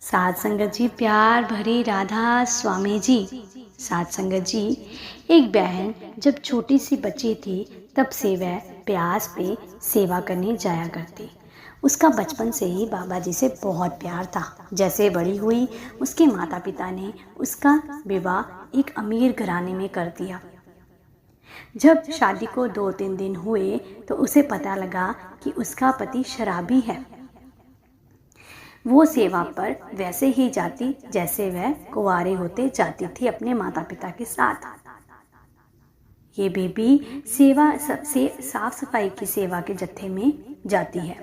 साध संगत जी, प्यार भरी राधा स्वामी जी। साध संगत जी, एक बहन जब छोटी सी बच्ची थी तब से वह प्यास पे सेवा करने जाया करती। उसका बचपन से ही बाबा जी से बहुत प्यार था। जैसे बड़ी हुई, उसके माता पिता ने उसका विवाह एक अमीर घराने में कर दिया। जब शादी को 2-3 दिन हुए तो उसे पता लगा कि उसका पति शराबी है। वो सेवा पर वैसे ही जाती जैसे वह कुंवारे होते जाती थी अपने माता पिता के साथ। ये बेबी साफ सफाई की सेवा के जत्थे में जाती है।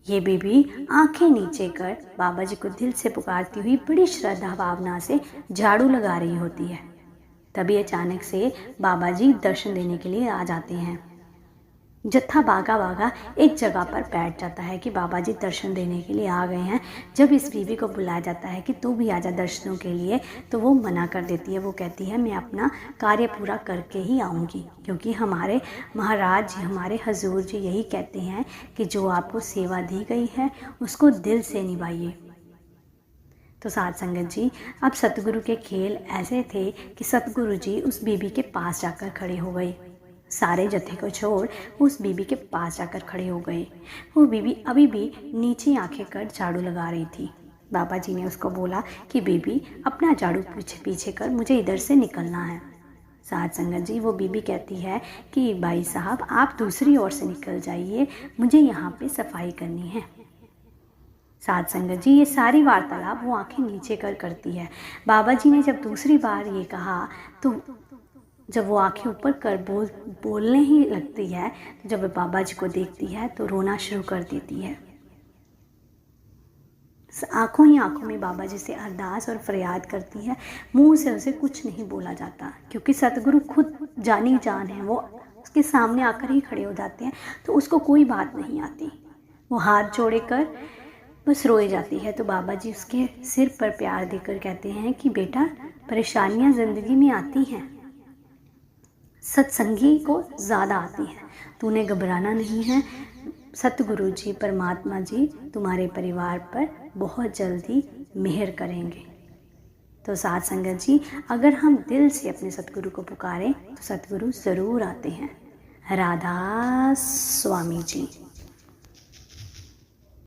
ये बेबी आंखें नीचे कर बाबा जी को दिल से पुकारती हुई बड़ी श्रद्धा भावना से झाड़ू लगा रही होती है। तभी अचानक से बाबा जी दर्शन देने के लिए आ जाते हैं। जत्था भागा भागा एक जगह पर बैठ जाता है कि बाबा जी दर्शन देने के लिए आ गए हैं। जब इस बीवी को बुलाया जाता है कि तू भी आजा दर्शनों के लिए, तो वो मना कर देती है। वो कहती है मैं अपना कार्य पूरा करके ही आऊँगी, क्योंकि हमारे महाराज जी, हमारे हजूर जी यही कहते हैं कि जो आपको सेवा दी गई है उसको दिल से निभाइए। तो साध संगत जी, अब सतगुरु के खेल ऐसे थे कि सतगुरु जी उस बीबी के पास जाकर खड़े हो गए। सारे जत्थे को छोड़ उस बीबी के पास जाकर खड़े हो गए। वो बीबी अभी भी नीचे आंखें कर झाड़ू लगा रही थी। बाबा जी ने उसको बोला कि बीबी अपना झाड़ू पीछे पीछे कर, मुझे इधर से निकलना है। साध संगत जी, वो बीबी कहती है कि भाई साहब आप दूसरी ओर से निकल जाइए, मुझे यहाँ पे सफाई करनी है। साध संगत जी, ये सारी वार्तालाप वो आंखें नीचे कर करती है। बाबा जी ने जब दूसरी बार ये कहा तो जब वो आंखें ऊपर कर बोलने ही लगती है, तो जब वो बाबा जी को देखती है तो रोना शुरू कर देती है। आंखों ही आंखों में बाबा जी से अरदास और फरियाद करती है। मुंह से उसे कुछ नहीं बोला जाता, क्योंकि सतगुरु खुद जानी जान है। वो उसके सामने आकर ही खड़े हो जाते हैं, तो उसको कोई बात नहीं आती। वो हाथ जोड़े कर बस रोए जाती है। तो बाबा जी उसके सिर पर प्यार देकर कहते हैं कि बेटा, परेशानियां जिंदगी में आती हैं, सत्संगी को ज़्यादा आती है, तूने घबराना नहीं है। सतगुरु जी, परमात्मा जी तुम्हारे परिवार पर बहुत जल्दी मेहर करेंगे। तो साध संगत जी, अगर हम दिल से अपने सतगुरु को पुकारें तो सतगुरु ज़रूर आते हैं। राधा स्वामी जी।